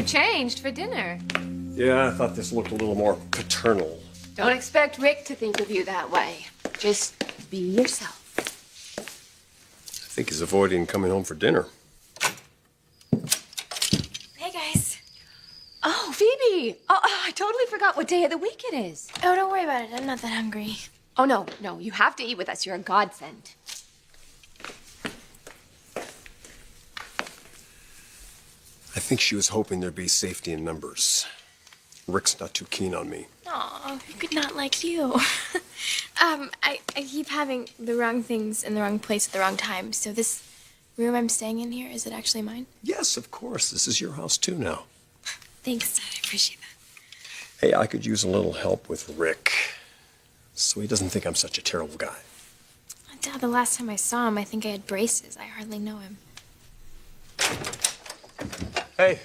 changed for dinner. Yeah, I thought this looked a little more paternal. Don't expect Rick to think of you that way. Just be yourself. I think he's avoiding coming home for dinner. Hey, guys. Oh, Phoebe. Oh, I totally forgot what day of the week it is. Oh, don't worry about it. I'm not that hungry. Oh, no. You have to eat with us. You're a godsend. I think she was hoping there'd be safety in numbers. Rick's not too keen on me. Aw, who could not like you? I keep having the wrong things in the wrong place at the wrong time. So this room I'm staying in here, is it actually mine? Yes, of course. This is your house too now. Thanks, Dad. I appreciate that. Hey, I could use a little help with Rick, so he doesn't think I'm such a terrible guy. Dad, the last time I saw him, I think I had braces. I hardly know him. Hey.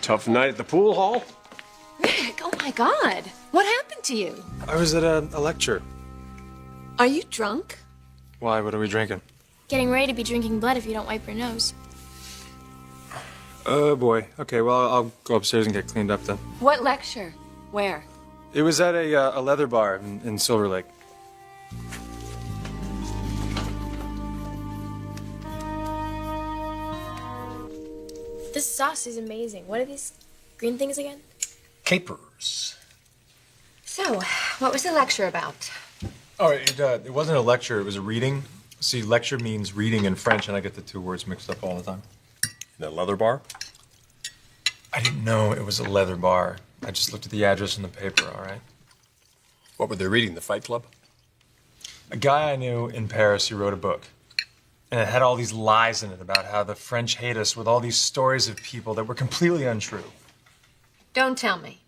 Tough night at the pool hall? Rick, oh my God. What happened to you? I was at a lecture. Are you drunk? Why? What are we drinking? Getting ready to be drinking blood if you don't wipe your nose. Oh, boy. Okay, well, I'll go upstairs and get cleaned up then. What lecture? Where? It was at a leather bar in Silver Lake. This sauce is amazing. What are these green things again? Capers. So, what was the lecture about? Oh, it wasn't a lecture. It was a reading. See, lecture means reading in French, and I get the two words mixed up all the time. In a leather bar? I didn't know it was a leather bar. I just looked at the address in the paper, all right? What were they reading, the Fight Club? A guy I knew in Paris who wrote a book. And it had all these lies in it about how the French hate us with all these stories of people that were completely untrue. Don't tell me.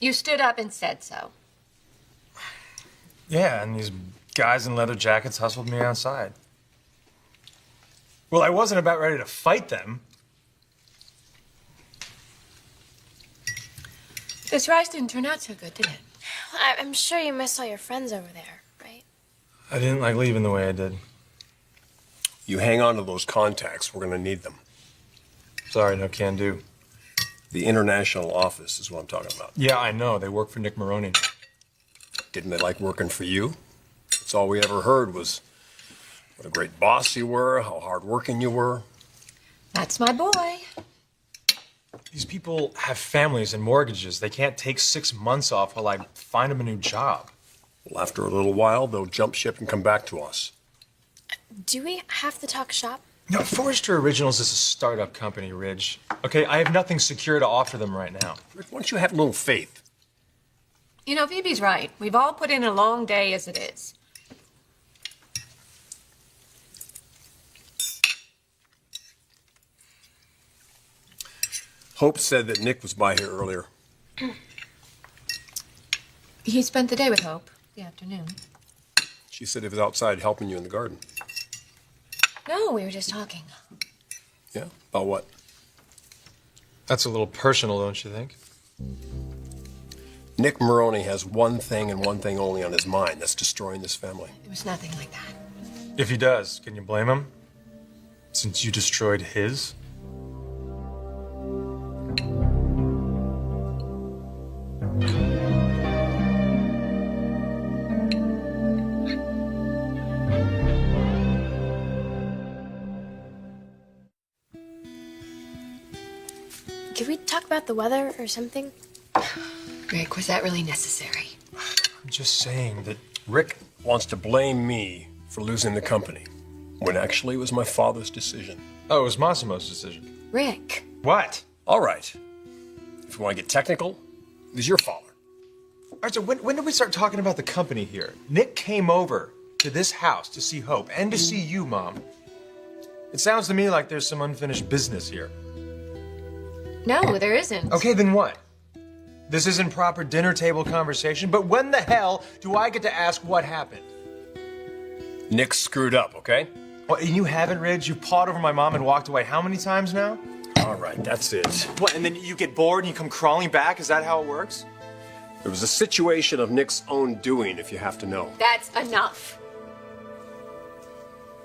You stood up and said so. Yeah, and these guys in leather jackets hustled me outside. Well, I wasn't about ready to fight them. This rice didn't turn out so good, did it? I'm sure you miss all your friends over there, right? I didn't like leaving the way I did. You hang on to those contacts. We're going to need them. Sorry, no can do. The international office is what I'm talking about. Yeah, I know. They work for Nick Maroney. Didn't they like working for you? That's all we ever heard was what a great boss you were, how hardworking you were. That's my boy. These people have families and mortgages. They can't take 6 months off while I find them a new job. Well, after a little while, they'll jump ship and come back to us. Do we have to talk shop? No, Forrester Originals is a startup company, Ridge. Okay, I have nothing secure to offer them right now. Rick, why don't you have a little faith? You know, Phoebe's right. We've all put in a long day as it is. Hope said that Nick was by here earlier. He spent the day with Hope, the afternoon. She said he was outside helping you in the garden. No, we were just talking. Yeah? About what? That's a little personal, don't you think? Nick Maroney has one thing and one thing only on his mind. That's destroying this family. It was nothing like that. If he does, can you blame him? Since you destroyed his? Could we talk about the weather or something? Rick, was that really necessary? I'm just saying that Rick wants to blame me for losing the company, when actually it was my father's decision. Oh, it was Massimo's decision. Rick. What? All right. If you want to get technical, it was your father. All right, so when did we start talking about the company here? Nick came over to this house to see Hope and to see you, Mom. It sounds to me like there's some unfinished business here. No, there isn't. Okay, then what? This isn't proper dinner table conversation, but when the hell do I get to ask what happened? Nick screwed up, okay? Well, and you haven't, Ridge. You pawed over my mom and walked away how many times now? All right, that's it. What, and then you get bored and you come crawling back? Is that how it works? It was a situation of Nick's own doing, if you have to know. That's enough.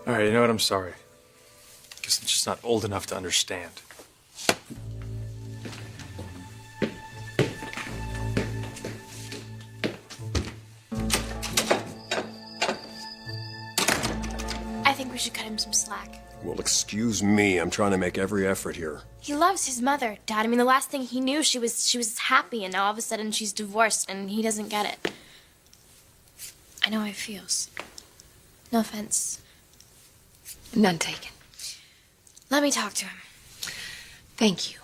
All right, you know what? I'm sorry. Guess I'm just not old enough to understand. we should cut him some slack. Well, excuse me. I'm trying to make every effort here. He loves his mother, Dad. I mean, the last thing he knew, she was happy, and now all of a sudden she's divorced, and he doesn't get it. I know how he feels. No offense. None taken. Let me talk to him. Thank you.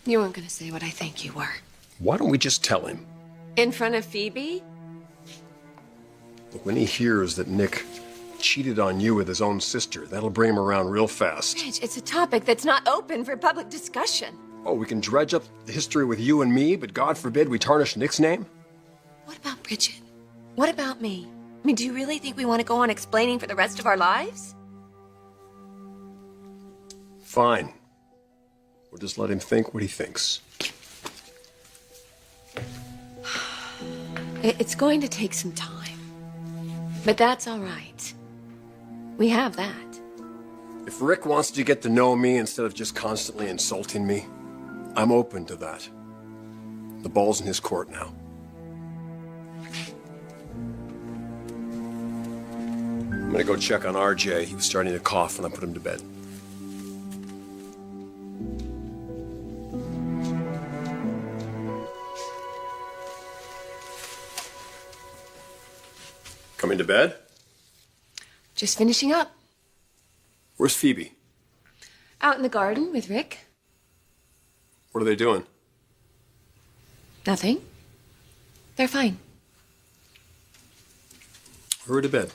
You weren't going to say what I think you were. Why don't we just tell him? In front of Phoebe? Look, when he hears that Nick cheated on you with his own sister, that'll bring him around real fast. Rich, it's a topic that's not open for public discussion. Oh, we can dredge up the history with you and me, but God forbid we tarnish Nick's name? What about Bridget? What about me? I mean, do you really think we want to go on explaining for the rest of our lives? Fine. We'll just let him think what he thinks. It's going to take some time. But that's all right. We have that. If Rick wants to get to know me instead of just constantly insulting me, I'm open to that. The ball's in his court now. I'm gonna go check on RJ. He was starting to cough and I put him to bed. Coming to bed? Just finishing up. Where's Phoebe? Out in the garden with Rick. What are they doing? Nothing. They're fine. Hurry to bed.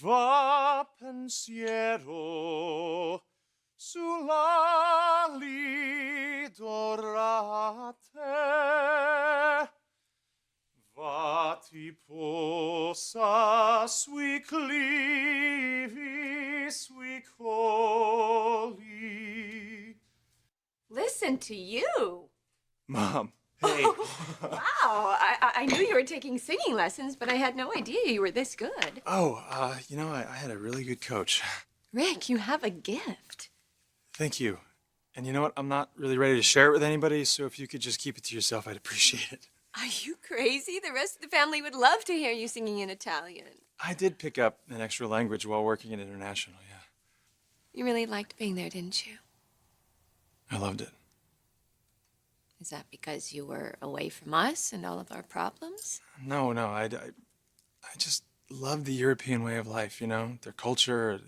Va pensiero sull'ali dorate, va ti posa sui clivi, sui colli. Listen to you. Mom, hey. Wow. I knew you were taking singing lessons, but I had no idea you were this good. I had a really good coach. Rick, you have a gift. Thank you. And you know what? I'm not really ready to share it with anybody, so if you could just keep it to yourself, I'd appreciate it. Are you crazy? The rest of the family would love to hear you singing in Italian. I did pick up an extra language while working at International, yeah. You really liked being there, didn't you? I loved it. Is that because you were away from us and all of our problems? No, I just love the European way of life, you know? Their culture.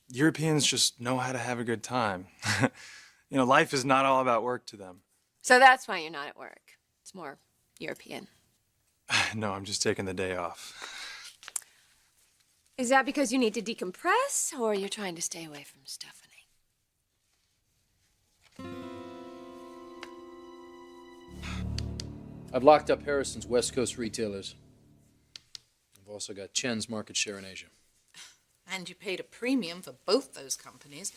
Europeans just know how to have a good time. You know, life is not all about work to them. So that's why you're not at work. It's more European. No, I'm just taking the day off. Is that because you need to decompress, or you're trying to stay away from Stephanie? I've locked up Harrison's West Coast retailers. I've also got Chen's market share in Asia. And you paid a premium for both those companies.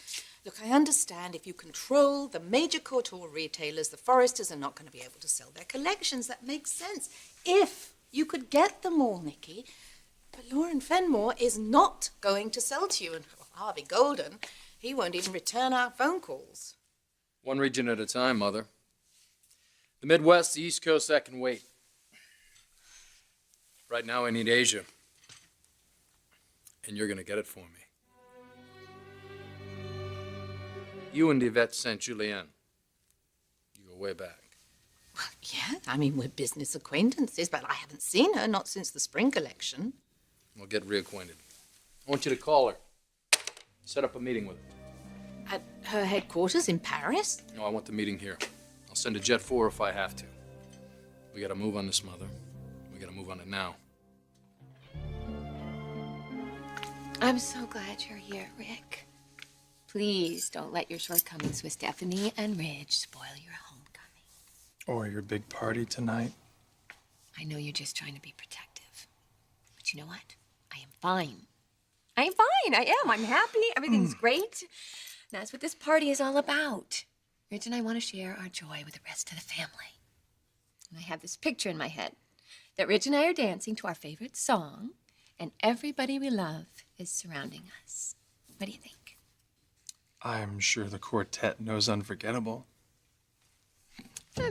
Look, I understand if you control the major couture retailers, the Foresters are not going to be able to sell their collections. That makes sense. If you could get them all, Nikki. But Lauren Fenmore is not going to sell to you. And Harvey Golden, he won't even return our phone calls. One region at a time, Mother. The Midwest, the East Coast, that can wait. Right now, I need Asia. And you're going to get it for me. You and Yvette St. Julien. You go way back. Well, yeah, I mean, we're business acquaintances, but I haven't seen her, not since the spring collection. We'll get reacquainted. I want you to call her. Set up a meeting with her. At her headquarters in Paris? No, I want the meeting here. I'll send a jet for her if I have to. We gotta move on this, Mother. We gotta move on it now. I'm so glad you're here, Rick. Please don't let your shortcomings with Stephanie and Ridge spoil your homecoming. Or your big party tonight. I know you're just trying to be protective. But you know what? I am fine. I am fine. I am. I'm happy. Everything's great. That's what this party is all about. Ridge and I want to share our joy with the rest of the family. And I have this picture in my head that Ridge and I are dancing to our favorite song, and everybody we love is surrounding us. What do you think? I'm sure the quartet knows Unforgettable.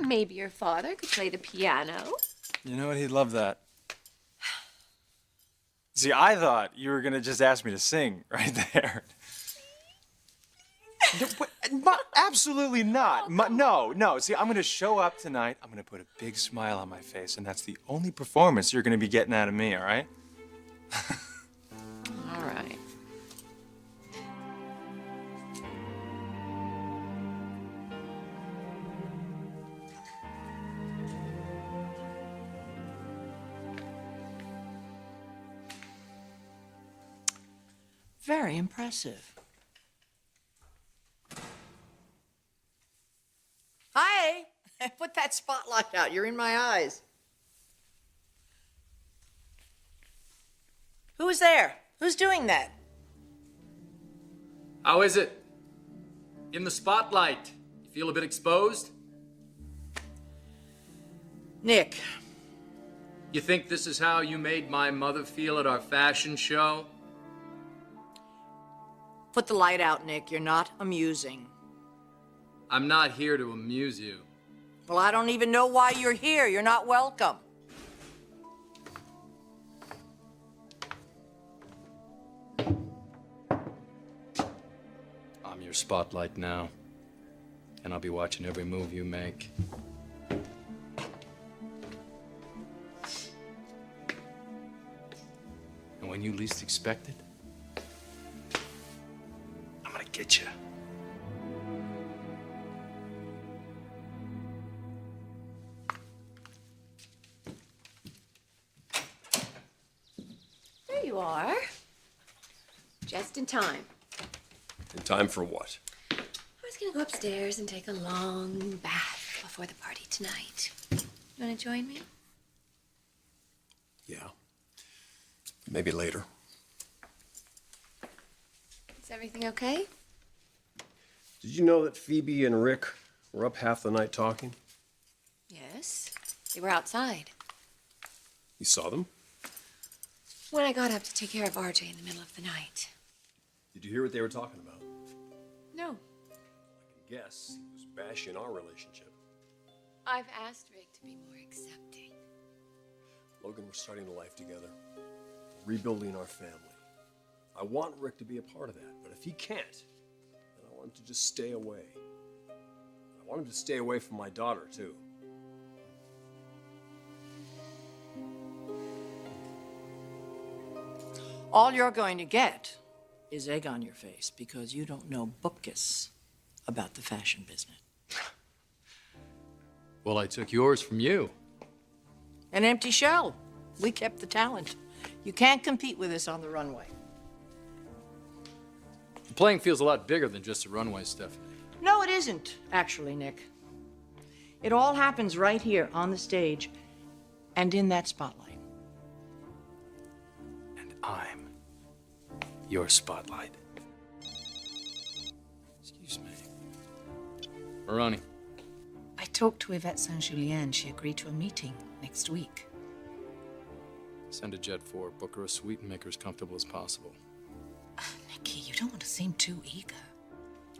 Maybe your father could play the piano. You know what? He'd love that. See, I thought you were gonna just ask me to sing right there. Absolutely not. No. See, I'm gonna show up tonight. I'm gonna put a big smile on my face, and that's the only performance you're gonna be getting out of me, all right? All right. Very impressive. Hi! Put that spotlight out. You're in my eyes. Who is there? Who's doing that? How is it? In the spotlight. You feel a bit exposed? Nick. You think this is how you made my mother feel at our fashion show? Put the light out, Nick. You're not amusing. I'm not here to amuse you. Well, I don't even know why you're here. You're not welcome. I'm your spotlight now, and I'll be watching every move you make. And when you least expect it, I'm gonna get you. There you are. Just in time. In time for what? I was gonna go upstairs and take a long bath before the party tonight. You wanna join me? Yeah. Maybe later. Is everything okay? Did you know that Phoebe and Rick were up half the night talking? Yes. They were outside. You saw them? When I got up to take care of RJ in the middle of the night. Did you hear what they were talking about? No. I can guess he was bashing our relationship. I've asked Rick to be more accepting. Logan, we're starting a life together. Rebuilding our family. I want Rick to be a part of that, but if he can't, then I want him to just stay away. I want him to stay away from my daughter, too. All you're going to get is egg on your face because you don't know bupkis about the fashion business. Well, I took yours from you. An empty shell. We kept the talent. You can't compete with us on the runway. The playing field's a lot bigger than just the runway stuff. No, it isn't, actually, Nick. It all happens right here on the stage and in that spotlight. And I'm your spotlight. Excuse me. Maroni. I talked to Yvette Saint-Julien. She agreed to a meeting next week. Send a jet for her. Book her a suite and make her as comfortable as possible. Nicky, you don't want to seem too eager.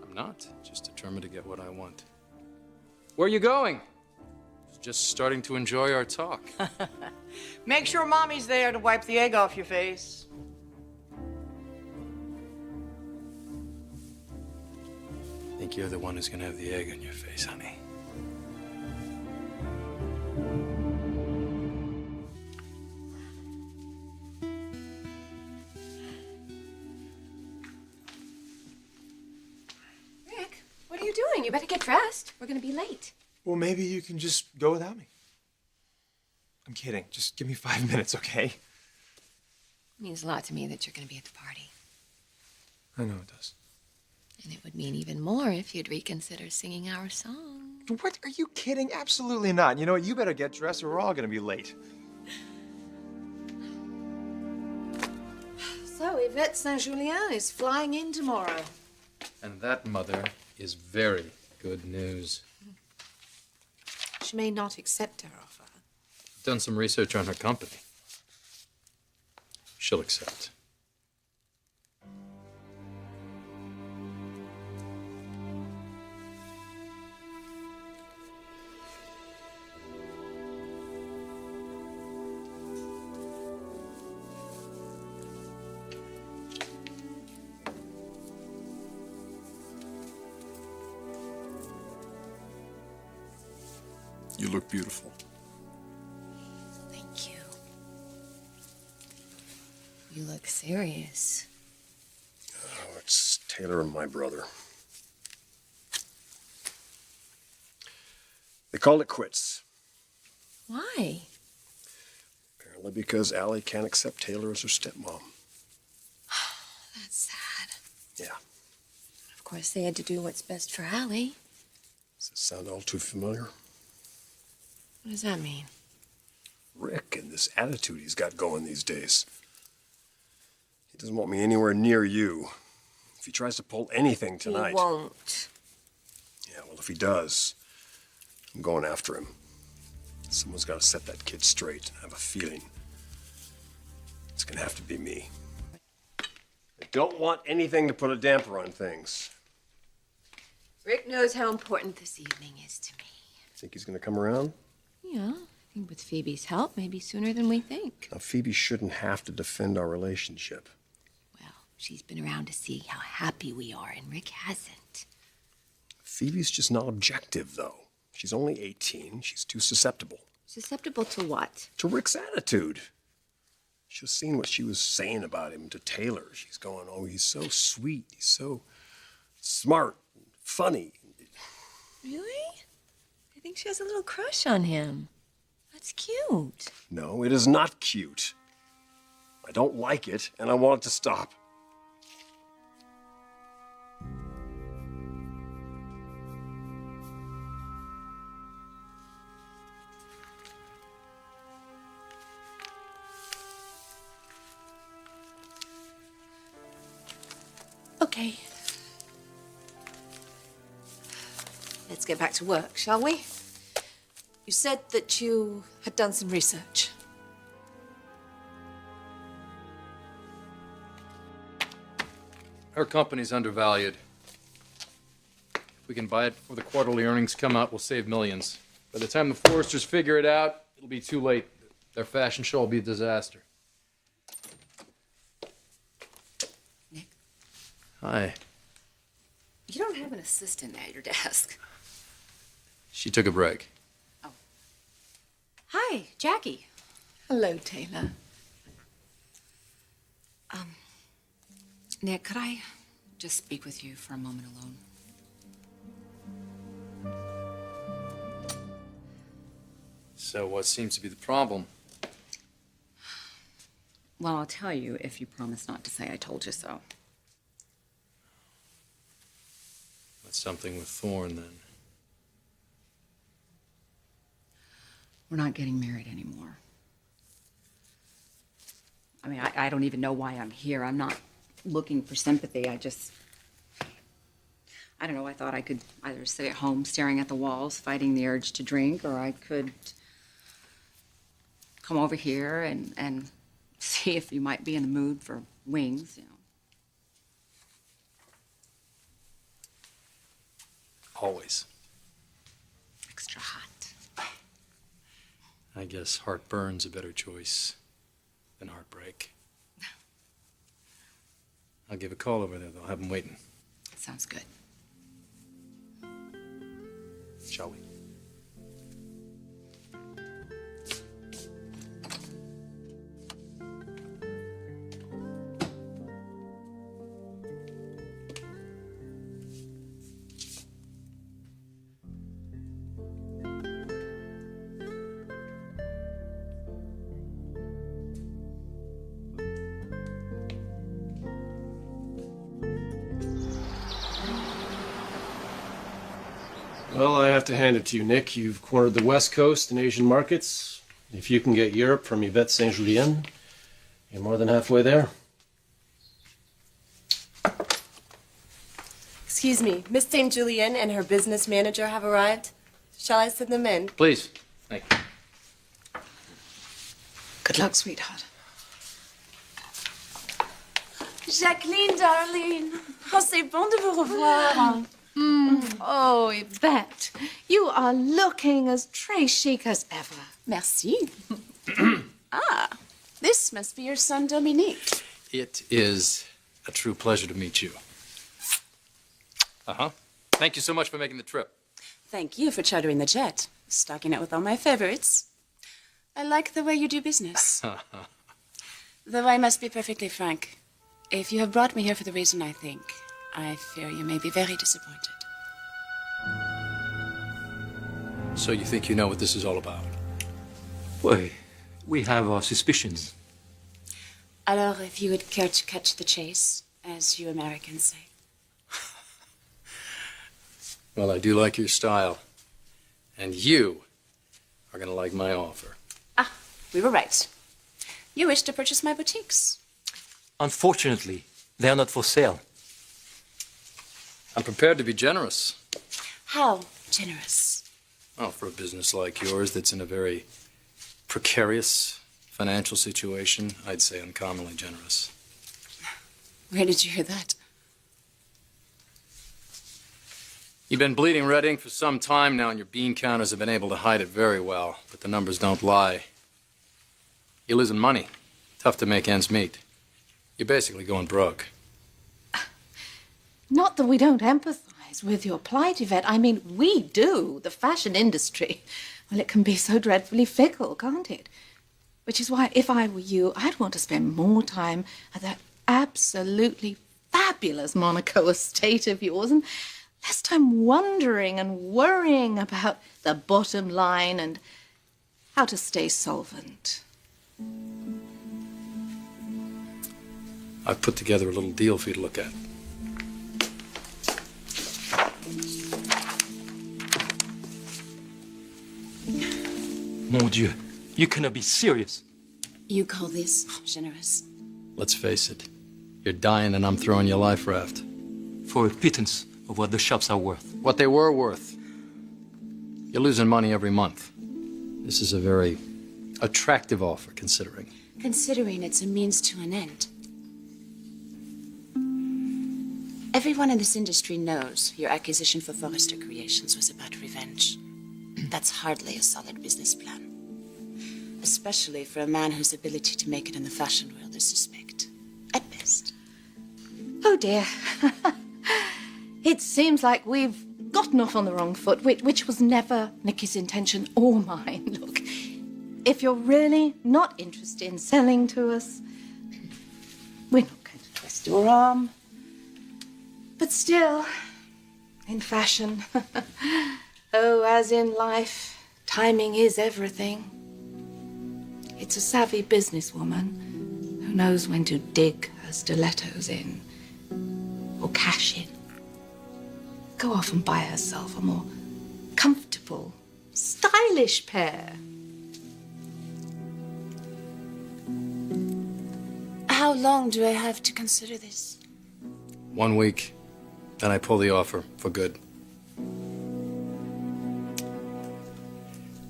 I'm not. Just determined to get what I want. Where are you going? Just starting to enjoy our talk. Make sure Mommy's there to wipe the egg off your face. I think you're the one who's gonna have the egg on your face, honey. Rick, what are you doing? You better get dressed. We're gonna be late. Well, maybe you can just go without me. I'm kidding. Just give me 5 minutes, okay? It means a lot to me that you're gonna be at the party. I know it does. And it would mean even more if you'd reconsider singing our song. What? Are you kidding? Absolutely not. You know what? You better get dressed or we're all gonna be late. So, Yvette Saint Julien is flying in tomorrow. And that, Mother, is very good news. She may not accept our offer. I've done some research on her company. She'll accept. You look beautiful. Thank you. You look serious. Oh, it's Taylor and my brother. They called it quits. Why? Apparently because Allie can't accept Taylor as her stepmom. That's sad. Yeah. Of course, they had to do what's best for Allie. Does it sound all too familiar? What does that mean? Rick and this attitude he's got going these days. He doesn't want me anywhere near you. If he tries to pull anything tonight. He won't. Yeah, well, if he does, I'm going after him. Someone's got to set that kid straight. I have a feeling it's going to have to be me. I don't want anything to put a damper on things. Rick knows how important this evening is to me. Think he's going to come around? Yeah, I think with Phoebe's help, maybe sooner than we think. Now, Phoebe shouldn't have to defend our relationship. Well, she's been around to see how happy we are, and Rick hasn't. Phoebe's just not objective, though. She's only 18. She's too susceptible. Susceptible to what? To Rick's attitude. She's seen what she was saying about him to Taylor. She's going, oh, he's so sweet. He's so smart, funny. Really? I think she has a little crush on him. That's cute. No, it is not cute. I don't like it, and I want it to stop. Okay. Let's get back to work, shall we? You said that you had done some research. Her company's undervalued. If we can buy it before the quarterly earnings come out, we'll save millions. By the time the Foresters figure it out, it'll be too late. Their fashion show will be a disaster. Nick? Hi. You don't have an assistant at your desk. She took a break. Hi, Jackie. Hello, Taylor. Nick, could I just speak with you for a moment alone? So what seems to be the problem? Well, I'll tell you if you promise not to say I told you so. That's something with Thorne, then. We're not getting married anymore. I mean, I don't even know why I'm here. I'm not looking for sympathy. I don't know, I thought I could either sit at home staring at the walls, fighting the urge to drink, or I could come over here and see if you might be in the mood for wings, you know. Always. Extra hot. I guess heartburn's a better choice than heartbreak. I'll give a call over there. They'll have them waiting. Sounds good. Shall we? Well, I have to hand it to you, Nick. You've cornered the West Coast and Asian markets. If you can get Europe from Yvette Saint-Julien, you're more than halfway there. Excuse me, Miss St. Julien and her business manager have arrived. Shall I send them in? Please. Thank you. Good luck, sweetheart. Jacqueline, darling. Oh, c'est bon de vous revoir. Oh, Yvette, you are looking as très chic as ever. Merci. This must be your son, Dominique. It is a true pleasure to meet you. Thank you so much for making the trip. Thank you for chartering the jet. Stocking it with all my favorites. I like the way you do business. Though I must be perfectly frank. If you have brought me here for the reason I think, I fear you may be very disappointed. So you think you know what this is all about? Well, we have our suspicions. Alors, if you would care to catch the chase, as you Americans say. Well, I do like your style. And you are going to like my offer. Ah, we were right. You wish to purchase my boutiques. Unfortunately, they are not for sale. I'm prepared to be generous. How generous? Oh, for a business like yours that's in a very precarious financial situation, I'd say uncommonly generous. Where did you hear that? You've been bleeding red ink for some time now, and your bean counters have been able to hide it very well, but the numbers don't lie. You're losing money. Tough to make ends meet. You're basically going broke. Not that we don't empathize with your plight, Yvette. I mean, we do. The fashion industry, well, it can be so dreadfully fickle, can't it? Which is why, if I were you, I'd want to spend more time at that absolutely fabulous Monaco estate of yours and less time wondering and worrying about the bottom line and how to stay solvent. I've put together a little deal for you to look at. Mon Dieu, you cannot be serious. You call this generous? Let's face it. You're dying and I'm throwing you a life raft. For a pittance of what the shops are worth. What they were worth. You're losing money every month. This is a very attractive offer, considering. Considering it's a means to an end. Everyone in this industry knows your acquisition for Forrester Creations was about revenge. That's hardly a solid business plan. Especially for a man whose ability to make it in the fashion world is suspect. At best. Oh dear. It seems like we've gotten off on the wrong foot, which was never Nicky's intention or mine. Look, if you're really not interested in selling to us, we're not going to twist your arm. But still, in fashion, oh, as in life, timing is everything. It's a savvy businesswoman who knows when to dig her stilettos in or cash in. Go off and buy herself a more comfortable, stylish pair. How long do I have to consider this? 1 week, then I pull the offer for good.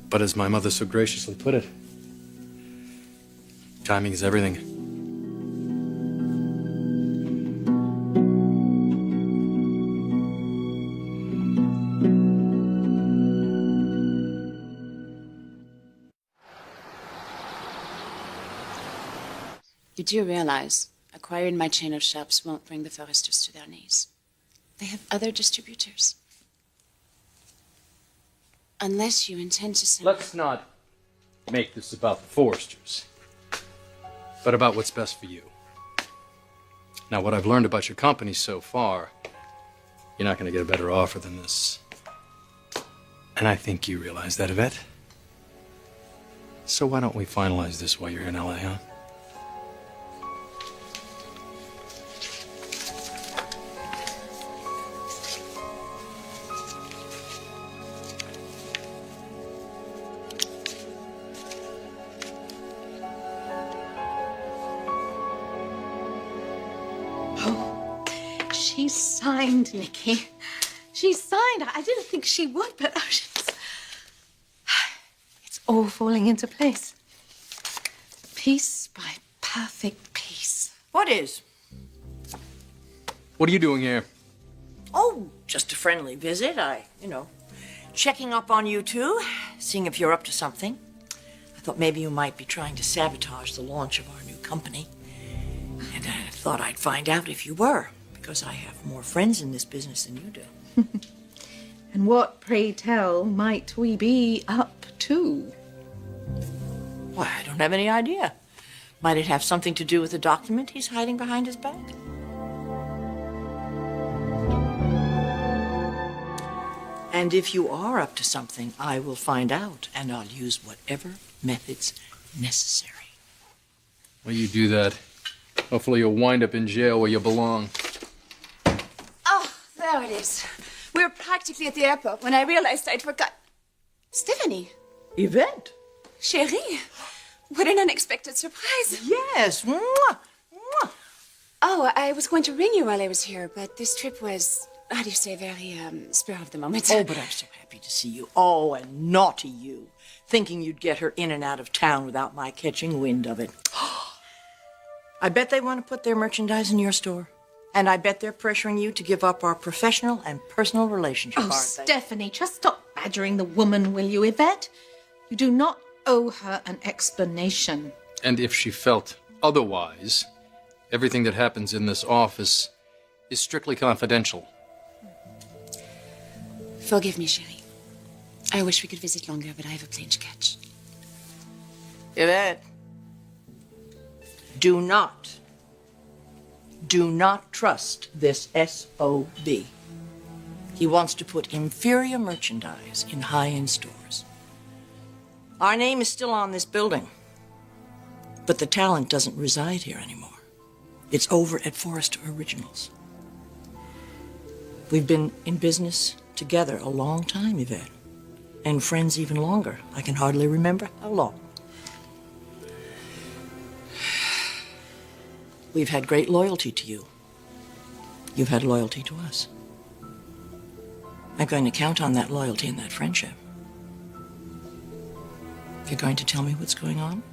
But as my mother so graciously put it, timing is everything. You do realize acquiring my chain of shops won't bring the Forresters to their knees. They have other distributors. Unless you intend to sell... Let's not make this about the Forresters, but about what's best for you. Now, what I've learned about your company so far, you're not going to get a better offer than this. And I think you realize that, Yvette. So why don't we finalize this while you're in LA, huh? She signed, Nikki. She signed. I didn't think she would, but it's all falling into place. Piece by perfect piece. What is? What are you doing here? Oh, just a friendly visit. Checking up on you two, seeing if you're up to something. I thought maybe you might be trying to sabotage the launch of our new company. And I thought I'd find out if you were, because I have more friends in this business than you do. And what, pray tell, might we be up to? Why, I don't have any idea. Might it have something to do with the document he's hiding behind his back? And if you are up to something, I will find out, and I'll use whatever methods necessary. Well, you do that. Hopefully you'll wind up in jail where you belong. Oh, there it is. We were practically at the airport when I realized I'd forgot. Stephanie. Yvette? Chérie. What an unexpected surprise. Yes. Mwah. Mwah. Oh, I was going to ring you while I was here, but this trip was, how do you say, very, spur of the moment. Oh, but I'm so happy to see you. Oh, and naughty you. Thinking you'd get her in and out of town without my catching wind of it. I bet they want to put their merchandise in your store. And I bet they're pressuring you to give up our professional and personal relationship, Oh, aren't they? Stephanie, just stop badgering the woman, will you, Yvette? You do not owe her an explanation. And if she felt otherwise, everything that happens in this office is strictly confidential. Forgive me, chérie. I wish we could visit longer, but I have a plane to catch. Yvette, do not trust this SOB. He wants to put inferior merchandise in high-end stores. Our name is still on this building, but the talent doesn't reside here anymore. It's over at Forrester Originals. We've been in business together a long time, Yvette, and friends even longer. I can hardly remember how long. We've had great loyalty to you. You've had loyalty to us. I'm going to count on that loyalty and that friendship. You're going to tell me what's going on?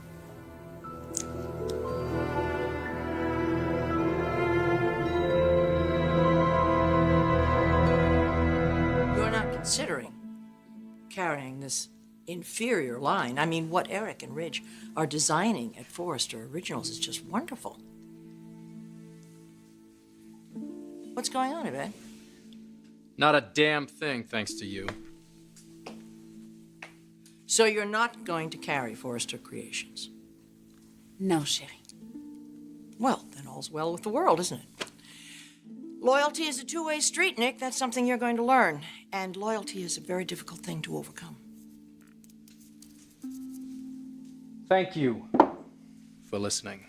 You're not considering carrying this inferior line. I mean, what Eric and Ridge are designing at Forrester Originals is just wonderful. What's going on, Yvette? Not a damn thing, thanks to you. So you're not going to carry Forrester Creations? No, chérie. Well, then all's well with the world, isn't it? Loyalty is a two-way street, Nick. That's something you're going to learn. And loyalty is a very difficult thing to overcome. Thank you for listening.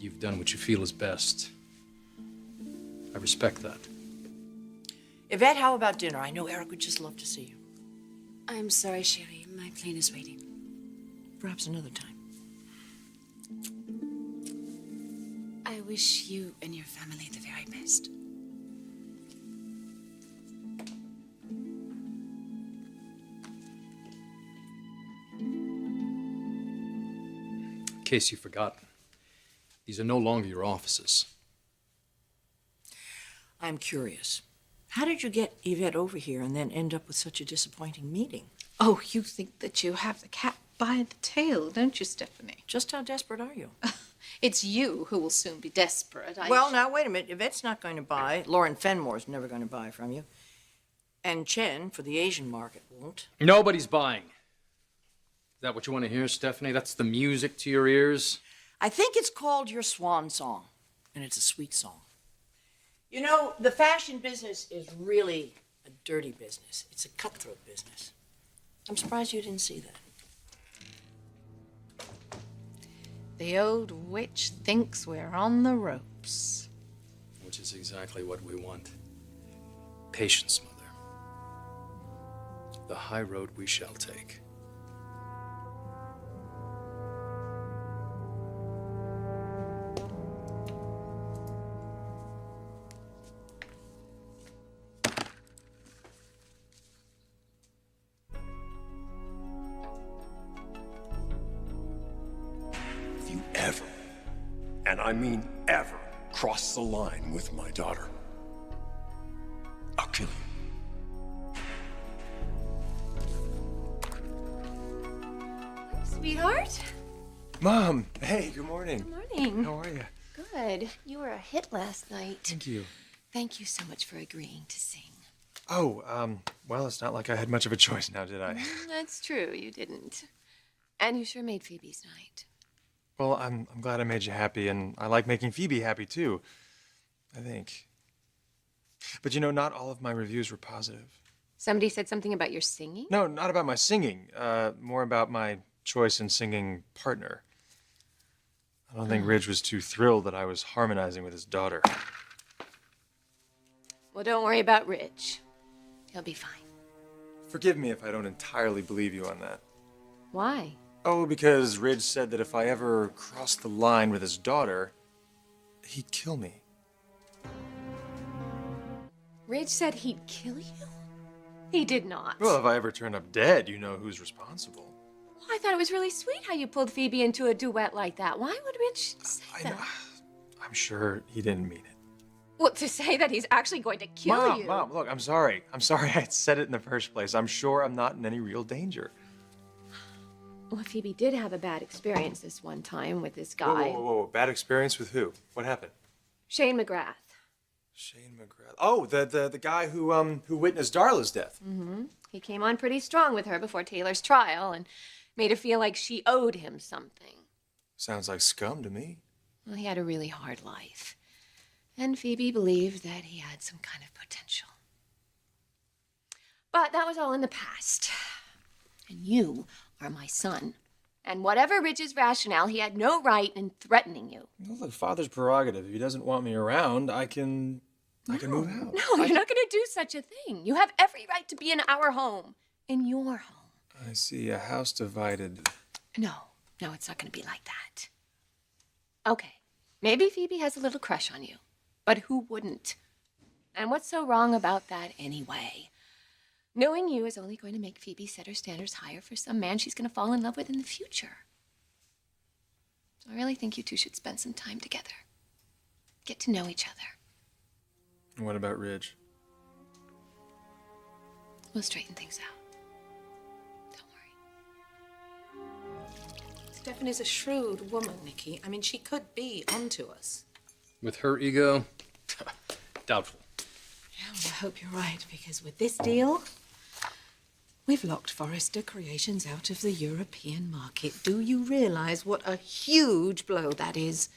You've done what you feel is best. I respect that. Yvette, how about dinner? I know Eric would just love to see you. I'm sorry, chérie. My plane is waiting. Perhaps another time. I wish you and your family the very best. In case you've forgotten, these are no longer your offices. I'm curious. How did you get Yvette over here and then end up with such a disappointing meeting? Oh, you think that you have the cat by the tail, don't you, Stephanie? Just how desperate are you? It's you who will soon be desperate. Well, now, wait a minute. Yvette's not going to buy. Lauren Fenmore's never going to buy from you. And Chen, for the Asian market, won't. Nobody's buying. Is that what you want to hear, Stephanie? That's the music to your ears? I think it's called your swan song, and it's a sweet song. You know, the fashion business is really a dirty business. It's a cutthroat business. I'm surprised you didn't see that. The old witch thinks we're on the ropes. Which is exactly what we want. Patience, Mother. The high road we shall take. and I mean ever, cross the line with my daughter, I'll kill you. Sweetheart. Mom, hey, good morning. Good morning. How are you? Good. You were a hit last night. Thank you. Thank you so much for agreeing to sing. Oh, well, it's not like I had much of a choice now, did I? That's true, you didn't. And you sure made Phoebe's night. Well, I'm glad I made you happy, and I like making Phoebe happy, too. I think. But you know, not all of my reviews were positive. Somebody said something about your singing? No, not about my singing. More about my choice in singing partner. I don't think Ridge was too thrilled that I was harmonizing with his daughter. Well, don't worry about Ridge. He'll be fine. Forgive me if I don't entirely believe you on that. Why? Oh, because Ridge said that if I ever crossed the line with his daughter, he'd kill me. Ridge said he'd kill you? He did not. Well, if I ever turn up dead, you know who's responsible. Well, I thought it was really sweet how you pulled Phoebe into a duet like that. Why would Ridge say that? I'm sure he didn't mean it. Well, to say that he's actually going to kill you. Mom, look, I'm sorry. I'm sorry I said it in the first place. I'm sure I'm not in any real danger. Well, Phoebe did have a bad experience this one time with this guy. Whoa. Bad experience with who? What happened? Shane McGrath. Shane McGrath. Oh, the guy who witnessed Darla's death. Mm-hmm. He came on pretty strong with her before Taylor's trial and made her feel like she owed him something. Sounds like scum to me. Well, he had a really hard life. And Phoebe believed that he had some kind of potential. But that was all in the past. And you are my son. And whatever Ridge's rationale, he had no right in threatening you. Well, look, father's prerogative. If he doesn't want me around, I can move out. No, you're not going to do such a thing. You have every right to be in our home. In your home. I see a house divided. No, it's not going to be like that. Okay, maybe Phoebe has a little crush on you. But who wouldn't? And what's so wrong about that anyway? Knowing you is only going to make Phoebe set her standards higher for some man she's going to fall in love with in the future. So I really think you two should spend some time together. Get to know each other. And what about Ridge? We'll straighten things out. Don't worry. Stephanie's a shrewd woman, Nikki. I mean, she could be onto us. With her ego, doubtful. Yeah, well, I hope you're right, because with this deal, we've locked Forrester Creations out of the European market. Do you realize what a huge blow that is?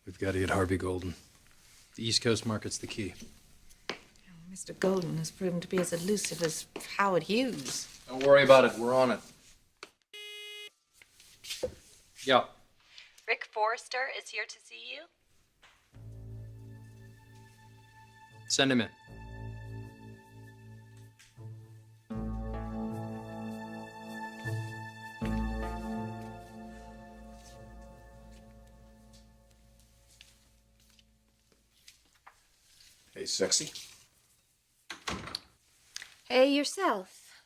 We've got to get Harvey Golden. The East Coast market's the key. Mr. Golden has proven to be as elusive as Howard Hughes. Don't worry about it. We're on it. Yeah. Rick Forrester is here to see you. Send him in. Hey, sexy. Hey, yourself.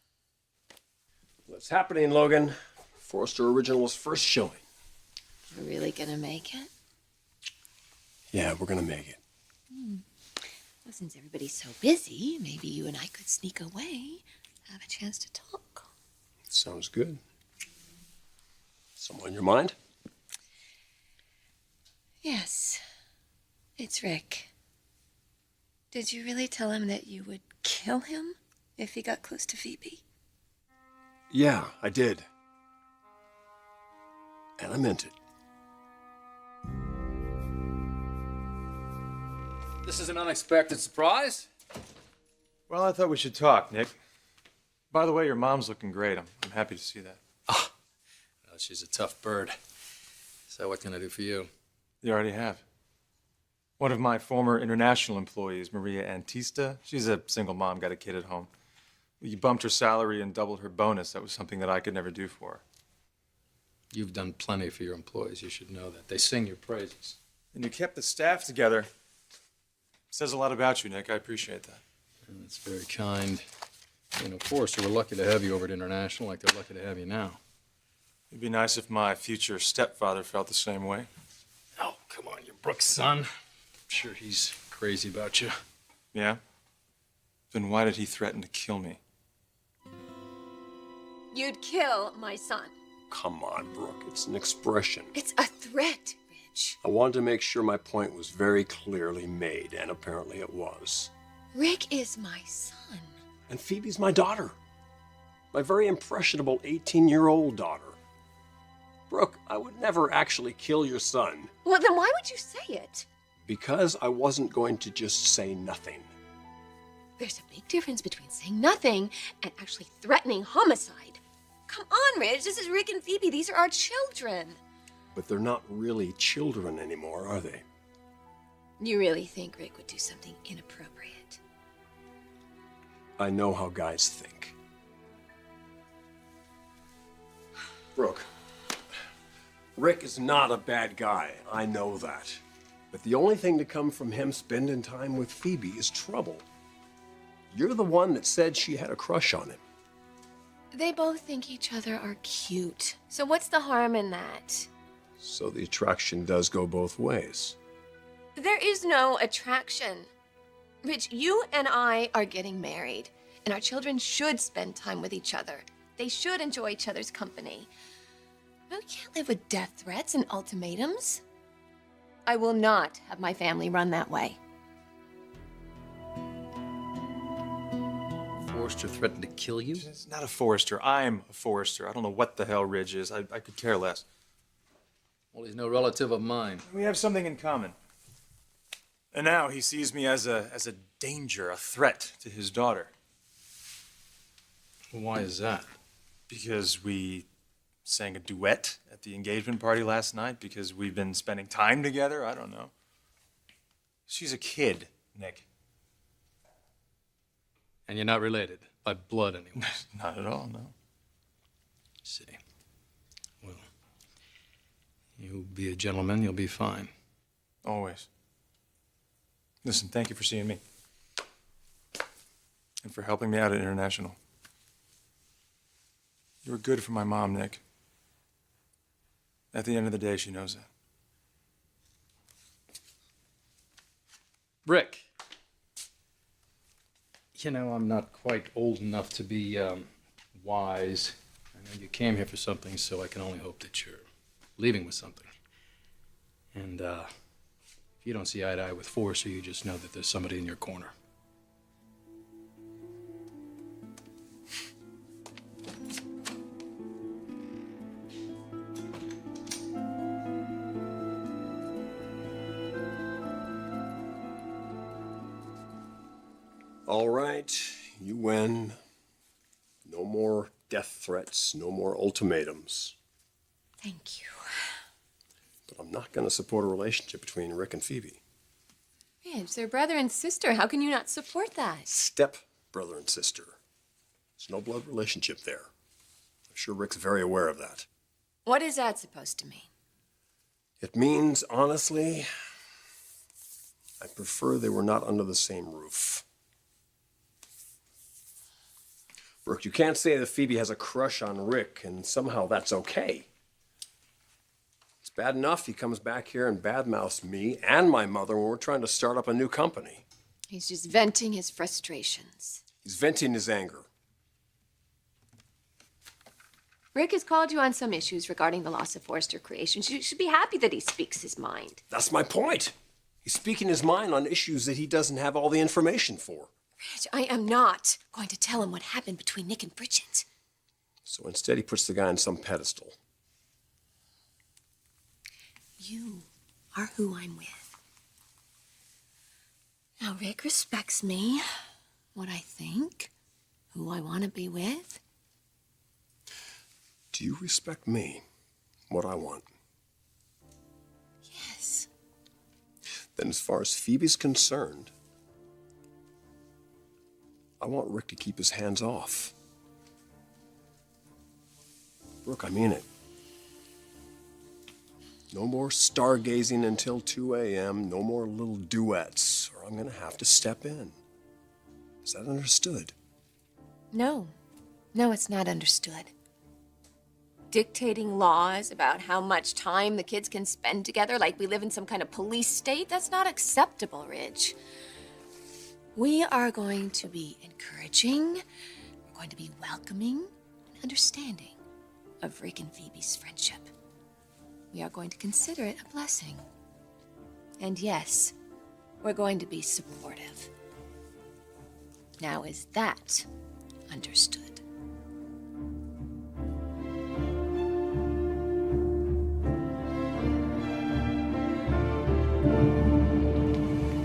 What's happening, Logan? Forrester Original's first showing. You're really gonna make it? Yeah, we're gonna make it. Well, since everybody's so busy, maybe you and I could sneak away, have a chance to talk. Sounds good. Someone on your mind? Yes, it's Rick. Did you really tell him that you would kill him if he got close to Phoebe? Yeah, I did. And I meant it. This is an unexpected surprise. Well, I thought we should talk, Nick. By the way, your mom's looking great. I'm happy to see that. Oh, well, she's a tough bird. So what can I do for you? You already have. One of my former international employees, Maria Antista, she's a single mom, got a kid at home. You bumped her salary and doubled her bonus. That was something that I could never do for her. You've done plenty for your employees. You should know that. They sing your praises. And you kept the staff together. Says a lot about you, Nick. I appreciate that. And that's very kind. You know, Forrester, we're lucky to have you over at International like they're lucky to have you now. It'd be nice if my future stepfather felt the same way. No. come on, you're Brooke's son. I'm sure he's crazy about you. Yeah? Then why did he threaten to kill me? You'd kill my son. Come on, Brooke. It's an expression. It's a threat, Rich. I wanted to make sure my point was very clearly made, and apparently it was. Rick is my son. And Phoebe's my daughter. My very impressionable 18-year-old daughter. Brooke, I would never actually kill your son. Well, then why would you say it? Because I wasn't going to just say nothing. There's a big difference between saying nothing and actually threatening homicide. Come on, Rich. This is Rick and Phoebe. These are our children. But they're not really children anymore, are they? You really think Rick would do something inappropriate? I know how guys think. Brooke, Rick is not a bad guy. I know that. But the only thing to come from him spending time with Phoebe is trouble. You're the one that said she had a crush on him. They both think each other are cute. So what's the harm in that? So the attraction does go both ways. There is no attraction. Rich, you and I are getting married, and our children should spend time with each other. They should enjoy each other's company. We can't live with death threats and ultimatums. I will not have my family run that way. Forrester threatened to kill you? It's not a Forrester. I'm a Forrester. I don't know what the hell Ridge is. I could care less. Well, he's no relative of mine. We have something in common. And now he sees me as a danger, a threat to his daughter. Why is that? Because we sang a duet at the engagement party last night, because we've been spending time together. I don't know. She's a kid, Nick. And you're not related? By blood, anyway? Not at all, no. See. Well, you be a gentleman, you'll be fine. Always. Listen, thank you for seeing me. And for helping me out at International. You were good for my mom, Nick. At the end of the day, she knows that. Rick. You know, I'm not quite old enough to be wise. I know you came here for something, so I can only hope that you're leaving with something. And if you don't see eye to eye with Forrester, you just know that there's somebody in your corner. All right, you win. No more death threats, no more ultimatums. Thank you. But I'm not going to support a relationship between Rick and Phoebe. Rich, they're brother and sister. How can you not support that? Step brother and sister. There's no blood relationship there. I'm sure Rick's very aware of that. What is that supposed to mean? It means, honestly, I prefer they were not under the same roof. Brooke, you can't say that Phoebe has a crush on Rick and somehow that's okay. It's bad enough he comes back here and badmouths me and my mother when we're trying to start up a new company. He's just venting his frustrations. He's venting his anger. Rick has called you on some issues regarding the loss of Forrester Creations. You should be happy that he speaks his mind. That's my point. He's speaking his mind on issues that he doesn't have all the information for. Rich, I am not going to tell him what happened between Nick and Bridget. So instead he puts the guy on some pedestal. You are who I'm with. Now, Rick respects me, what I think, who I want to be with. Do you respect me, what I want? Yes. Then as far as Phoebe's concerned, I want Rick to keep his hands off. Brooke, I mean it. No more stargazing until 2 a.m., no more little duets, or I'm gonna have to step in. Is that understood? No. No, it's not understood. dictating laws about how much time the kids can spend together like we live in some kind of police state. That's not acceptable, Ridge. We are going to be encouraging, we're going to be welcoming and understanding of Rick and Phoebe's friendship. We are going to consider it a blessing. And yes, we're going to be supportive. Now, is that understood?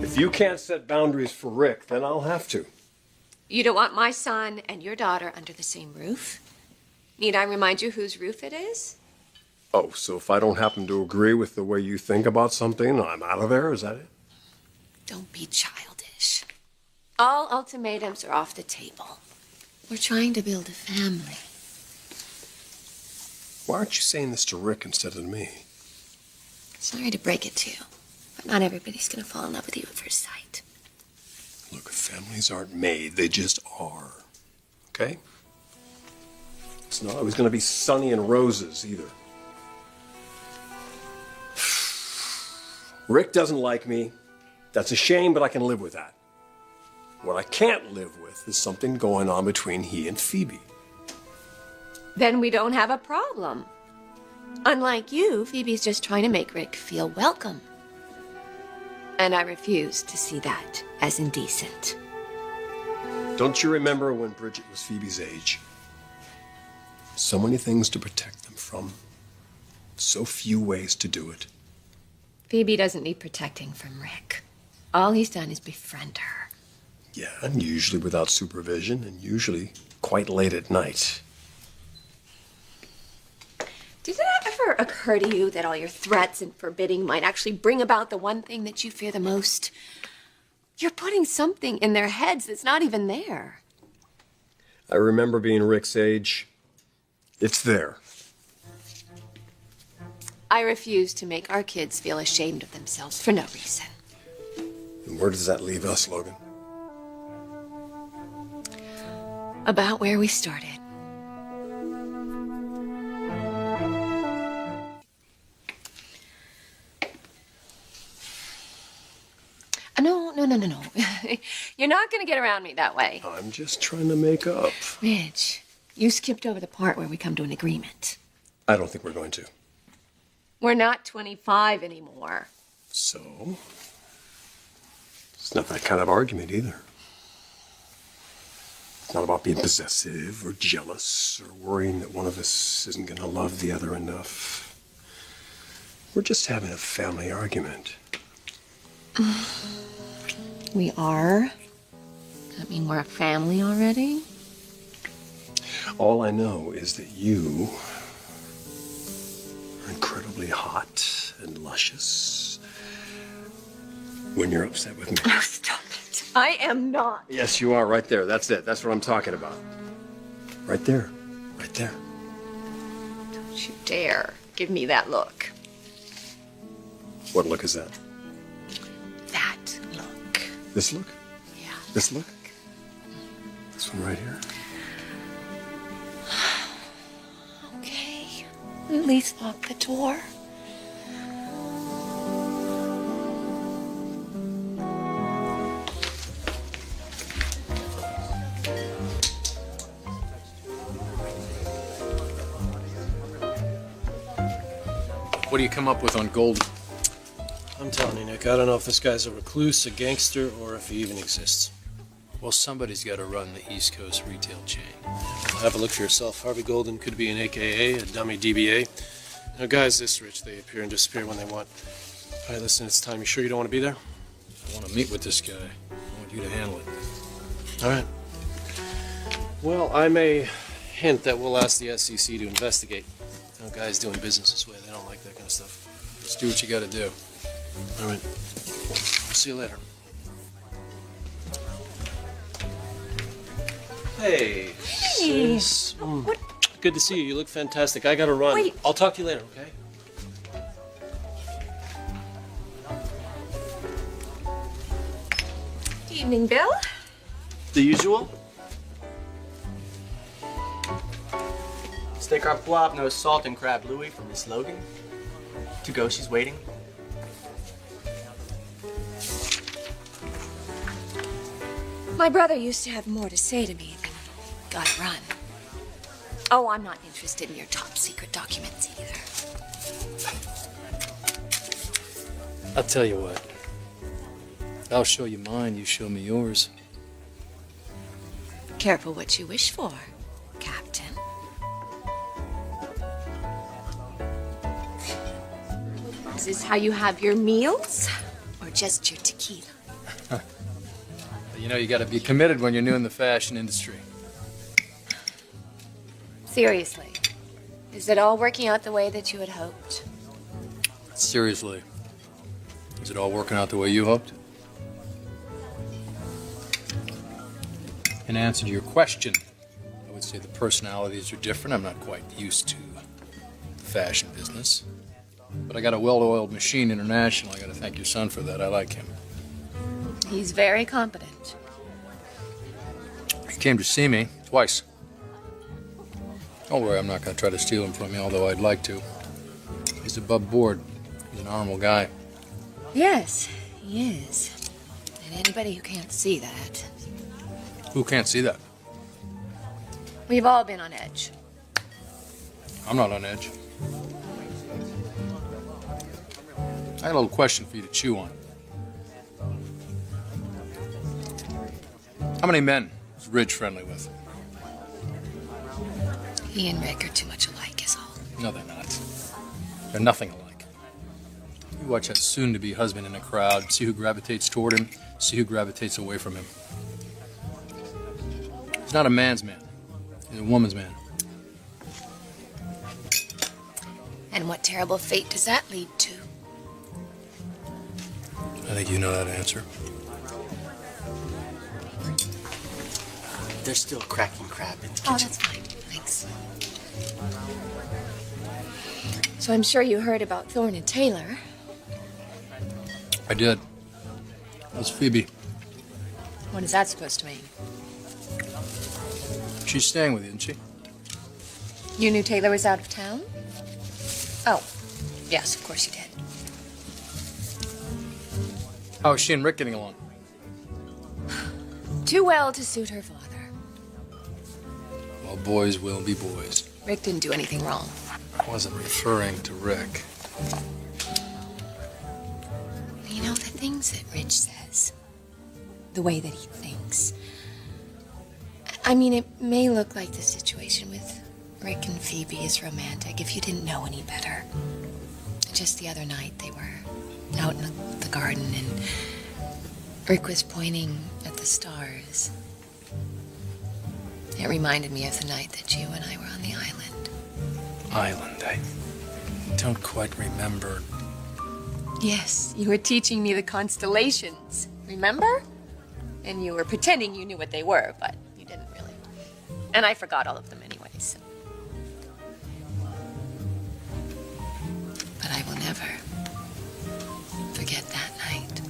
If you can't set boundaries for Rick, then I'll have to. You don't want my son and your daughter under the same roof? Need I remind you whose roof it is? Oh, so if I don't happen to agree with the way you think about something, I'm out of there? Is that it? Don't be childish. All ultimatums are off the table. We're trying to build a family. Why aren't you saying this to Rick instead of me? Sorry to break it to you, but not everybody's gonna fall in love with you at first sight. Look, families aren't made, they just are. Okay? It's not always gonna be sunny and roses either. Rick doesn't like me. That's a shame, but I can live with that. What I can't live with is something going on between he and Phoebe. Then we don't have a problem. Unlike you, Phoebe's just trying to make Rick feel welcome. And I refuse to see that as indecent. Don't you remember when Bridget was Phoebe's age? So many things to protect them from. So few ways to do it. Phoebe doesn't need protecting from Rick. All he's done is befriend her. Yeah, and usually without supervision, and usually quite late at night. Did it ever occur to you that all your threats and forbidding might actually bring about the one thing that you fear the most? You're putting something in their heads that's not even there. I remember being Rick's age. It's there. I refuse to make our kids feel ashamed of themselves for no reason. And where does that leave us, Logan? About where we started. No. You're not going to get around me that way. I'm just trying to make up. Ridge, you skipped over the part where we come to an agreement. I don't think we're going to. We're not 25 anymore. So? It's not that kind of argument either. It's not about being possessive or jealous or worrying that one of us isn't going to love the other enough. We're just having a family argument. We are? Does that mean we're a family already? All I know is that you are incredibly hot and luscious when you're upset with me. Oh, stop it. I am not. Yes, you are, right there. That's it. That's what I'm talking about. Right there. Right there. Don't you dare give me that look. What look is that? That look. This look? Yeah. This look? This one right here? Okay. At least lock the door. What do you come up with on Golden? I'm telling you, Nick, I don't know if this guy's a recluse, a gangster, or if he even exists. Well, somebody's got to run the East Coast retail chain. Have a look for yourself. Harvey Golden could be an AKA, a dummy DBA. You know, guys this rich, they appear and disappear when they want. All right, listen, it's time. You sure you don't want to be there? I want to meet with this guy. I want you to handle it. All right. Well, I may hint that we'll ask the SEC to investigate. You know, guys doing business this way, they don't like that kind of stuff. Just do what you got to do. All right. I'll see you later. Hey. Hey. Sis. Good to see you. You look fantastic. I gotta run. Wait. I'll talk to you later, okay? Evening, Bill. The usual? Steak au poivre, no salt, and crab Louis from Miss Logan. To go, she's waiting. My brother used to have more to say to me than gotta run. Oh, I'm not interested in your top secret documents either. I'll tell you what. I'll show you mine, you show me yours. Careful what you wish for, Captain. Is this how you have your meals? Or just your tequila? You know, you gotta be committed when you're new in the fashion industry. Seriously, is it all working out the way that you had hoped? Seriously. Is it all working out the way you hoped? In answer to your question, I would say the personalities are different. I'm not quite used to the fashion business. But I got a well-oiled machine international. I gotta thank your son for that. I like him. He's very competent. He came to see me twice. Don't worry, I'm not gonna try to steal him from you, although I'd like to. He's above board. He's an honorable guy. Yes, he is. And anybody who can't see that. Who can't see that? We've all been on edge. I'm not on edge. I got a little question for you to chew on. How many men is Ridge friendly with? He and Rick are too much alike, is all. No, they're not. They're nothing alike. You watch that soon-to-be husband in a crowd, see who gravitates toward him, see who gravitates away from him. He's not a man's man. He's a woman's man. And what terrible fate does that lead to? I think you know that answer. They're still cracking crab in the kitchen. Oh, that's fine. Thanks. So I'm sure you heard about Thorne and Taylor. I did. How's Phoebe? What is that supposed to mean? She's staying with you, isn't she? You knew Taylor was out of town? Oh, yes, of course you did. How is she and Rick getting along? Too well to suit her father. Well, boys will be boys. Rick didn't do anything wrong. I wasn't referring to Rick. You know, the things that Rich says, the way that he thinks. I mean, it may look like the situation with Rick and Phoebe is romantic if you didn't know any better. Just the other night, they were out in the garden and Rick was pointing at the stars. It reminded me of the night that you and I were on the island. Island, I don't quite remember. Yes, you were teaching me the constellations, remember? And you were pretending you knew what they were, but you didn't really. And I forgot all of them anyways. But I will never forget that night.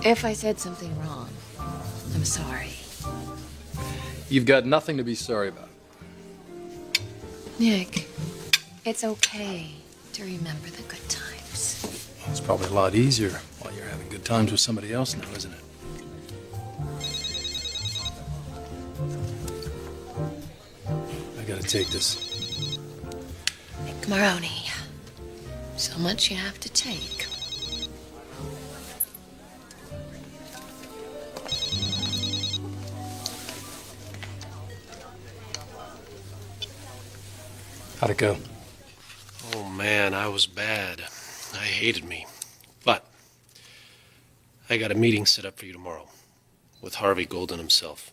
If I said something wrong, I'm sorry. You've got nothing to be sorry about. Nick, it's okay to remember the good times. It's probably a lot easier while you're having good times with somebody else now, isn't it? I gotta take this. Nick Maroney, so much you have to take. How'd it go? Oh man, I was bad. I hated me. But I got a meeting set up for you tomorrow with Harvey Golden himself.